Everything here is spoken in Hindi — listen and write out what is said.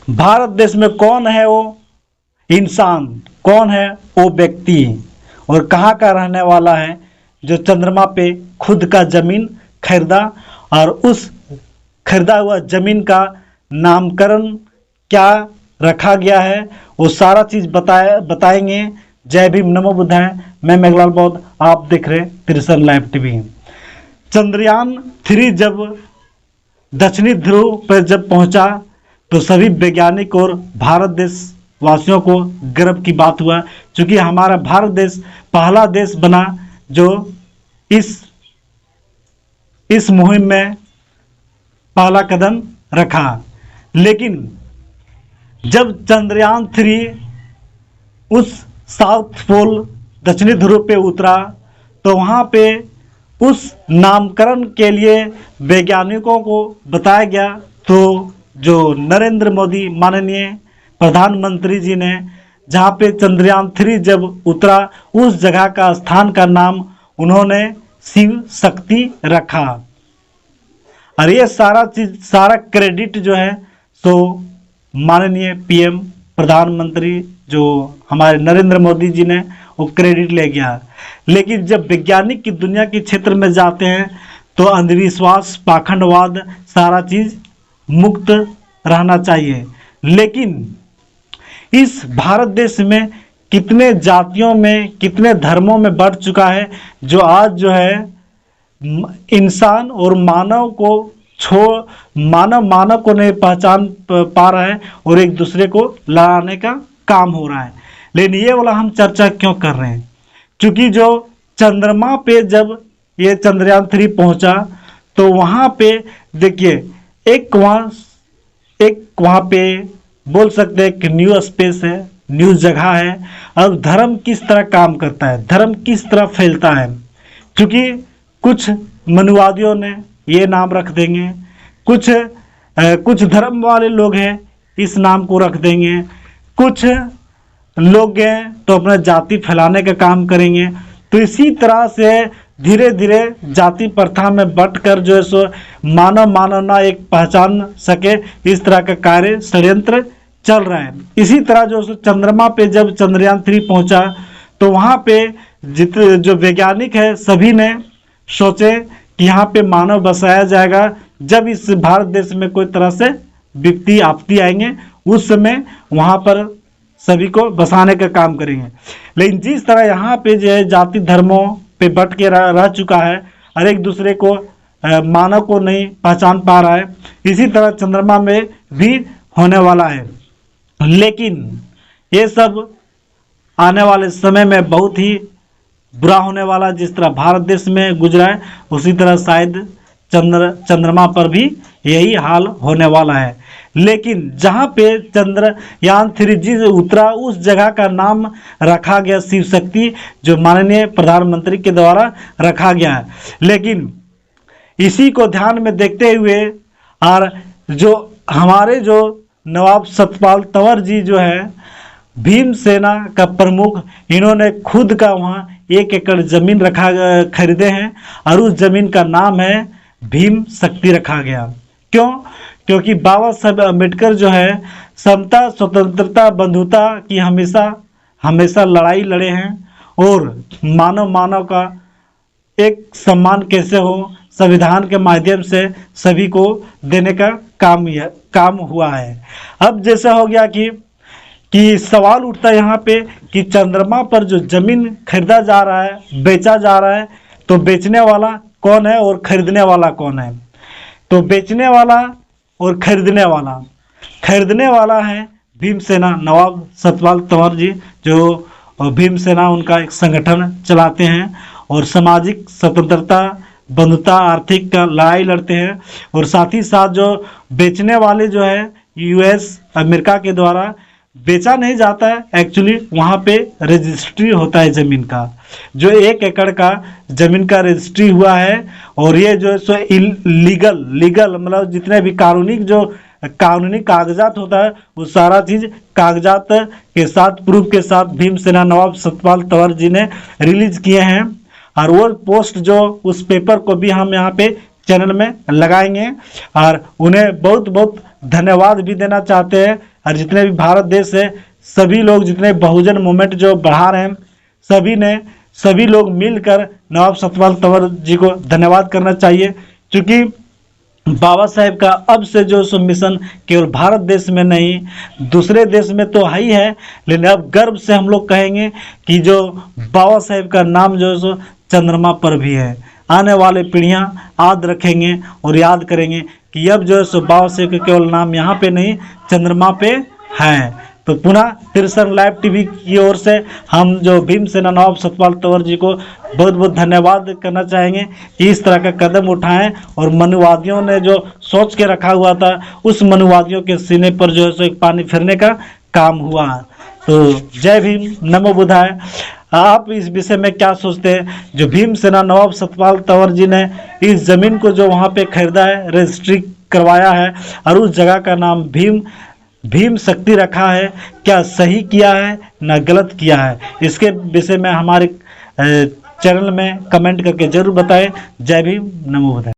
भारत देश में कौन है वो इंसान, कौन है वो व्यक्ति और कहाँ का रहने वाला है जो चंद्रमा पे खुद का जमीन खरीदा और उस खरीदा हुआ जमीन का नामकरण क्या रखा गया है, वो सारा चीज बताएंगे। जय भीम, नमो बुद्धाय। मैं मेघलाल बौद्ध, आप देख रहे त्रिशल लाइव टीवी। चंद्रयान 3 जब दक्षिणी ध्रुव पर जब पहुंचा तो सभी वैज्ञानिक और भारत देश वासियों को गर्व की बात हुआ, क्योंकि हमारा भारत देश पहला देश बना जो इस मुहिम में पहला कदम रखा। लेकिन जब चंद्रयान 3 उस साउथ पोल दक्षिणी ध्रुव पे उतरा तो वहाँ पे उस नामकरण के लिए वैज्ञानिकों को बताया गया। तो जो नरेंद्र मोदी माननीय प्रधानमंत्री जी ने जहाँ पे चंद्रयान 3 जब उतरा उस जगह का स्थान का नाम उन्होंने शिव शक्ति रखा। और ये सारा क्रेडिट जो है सो माननीय पीएम प्रधानमंत्री जो हमारे नरेंद्र मोदी जी ने वो क्रेडिट ले गया। लेकिन जब वैज्ञानिक की दुनिया के क्षेत्र में जाते हैं तो अंधविश्वास, पाखंडवाद, सारा चीज मुक्त रहना चाहिए। लेकिन इस भारत देश में कितने जातियों में, कितने धर्मों में बढ़ चुका है, जो आज जो है इंसान और मानव को नहीं पहचान पा रहा है और एक दूसरे को लड़ाने का काम हो रहा है। लेकिन ये वाला हम चर्चा क्यों कर रहे हैं, क्योंकि जो चंद्रमा पे जब ये चंद्रयान 3 पहुंचा तो वहाँ पे देखिए एक वहाँ पे बोल सकते हैं कि न्यू स्पेस है, न्यू जगह है। अब धर्म किस तरह काम करता है, धर्म किस तरह फैलता है, क्योंकि कुछ मनुवादियों ने ये नाम रख देंगे, कुछ धर्म वाले लोग हैं इस नाम को रख देंगे, कुछ लोग हैं तो अपना जाति फैलाने का काम करेंगे। तो इसी तरह से धीरे धीरे जाति प्रथा में बंटकर जो है सो मानवना एक पहचान सके, इस तरह का कार्य षड्यंत्र चल रहा है। इसी तरह जो चंद्रमा पे जब चंद्रयान 3 पहुंचा तो वहाँ पे जो वैज्ञानिक है सभी ने सोचे कि यहाँ पे मानव बसाया जाएगा। जब इस भारत देश में कोई तरह से विपत्ति आपत्ति आएंगे उस समय वहाँ पर सभी को बसाने का काम करेंगे। लेकिन जिस तरह यहाँ पे जो है जाति धर्मों पे बट के रह चुका है और एक दूसरे को मानव को नहीं पहचान पा रहा है, इसी तरह चंद्रमा में भी होने वाला है। लेकिन ये सब आने वाले समय में बहुत ही बुरा होने वाला, जिस तरह भारत देश में गुजरा है उसी तरह शायद चंद्रमा पर भी यही हाल होने वाला है। लेकिन जहाँ पे चंद्रयान 3 उतरा उस जगह का नाम रखा गया शिव शक्ति, जो माननीय प्रधानमंत्री के द्वारा रखा गया है। लेकिन इसी को ध्यान में देखते हुए और जो हमारे जो नवाब सतपाल तंवर जी जो है भीम सेना का प्रमुख, इन्होंने खुद का वहाँ 1 एकड़ जमीन खरीदे हैं और उस जमीन का नाम है भीम शक्ति रखा गया। क्यों? क्योंकि बाबा साहब अम्बेडकर जो है समता, स्वतंत्रता, बंधुता की हमेशा लड़ाई लड़े हैं और मानव का एक सम्मान कैसे हो, संविधान के माध्यम से सभी को देने का काम हुआ है। अब जैसा हो गया कि सवाल उठता है यहाँ पे कि चंद्रमा पर जो जमीन खरीदा जा रहा है, बेचा जा रहा है, तो बेचने वाला कौन है और खरीदने वाला कौन है? तो बेचने वाला और खरीदने वाला है भीम सेना, नवाब सतपाल तंवर जी, जो भीम सेना उनका एक संगठन चलाते हैं और सामाजिक स्वतंत्रता, बंधुता, आर्थिक का लड़ाई लड़ते हैं। और साथ ही साथ जो बेचने वाले जो है यूएस अमेरिका के द्वारा बेचा नहीं जाता है, एक्चुअली वहाँ पे रजिस्ट्री होता है ज़मीन का, जो 1 एकड़ का ज़मीन का रजिस्ट्री हुआ है। और ये जो है सो लीगल मतलब जितने भी कानूनी कागजात होता है वो सारा चीज़ कागजात के साथ, प्रूफ के साथ भीम सेना नवाब सतपाल तंवर जी ने रिलीज किए हैं। और वो पोस्ट जो उस पेपर को भी हम यहाँ पे चैनल में लगाएंगे और उन्हें बहुत बहुत धन्यवाद भी देना चाहते हैं। और जितने भी भारत देश है, सभी लोग, जितने बहुजन मूवमेंट जो बढ़ा रहे हैं, सभी लोग मिलकर नवाब सतपाल तंवर जी को धन्यवाद करना चाहिए। क्योंकि बाबा साहेब का अब से जो सो मिशन केवल भारत देश में नहीं, दूसरे देश में तो है ही है, लेकिन अब गर्व से हम लोग कहेंगे कि जो बाबा साहेब का नाम जो है सो चंद्रमा पर भी है। आने वाले पीढ़ियां याद रखेंगे और याद करेंगे कि अब जो है सो बाबा साहेब का केवल नाम यहाँ पे नहीं, चंद्रमा पे है। तो पुनः तिरसठ लाइव टीवी की ओर से हम जो भीमसेना नवाब सतपाल तंवर जी को बहुत बहुत धन्यवाद करना चाहेंगे कि इस तरह का कदम उठाएं और मनुवादियों ने जो सोच के रखा हुआ था, उस मनुवादियों के सीने पर जो है सो एक पानी फिरने का काम हुआ। तो जय भीम, नमो बुद्धाय। आप इस विषय में क्या सोचते हैं? जो भीमसेना नवाब सतपाल तंवर जी ने इस जमीन को जो वहाँ पे खरीदा है, रजिस्ट्री करवाया है और उस जगह का नाम भीम शक्ति रखा है, क्या सही किया है ना गलत किया है? इसके विषय में हमारे चैनल में कमेंट करके जरूर बताएं। जय भीम, नमो बुद्धाय।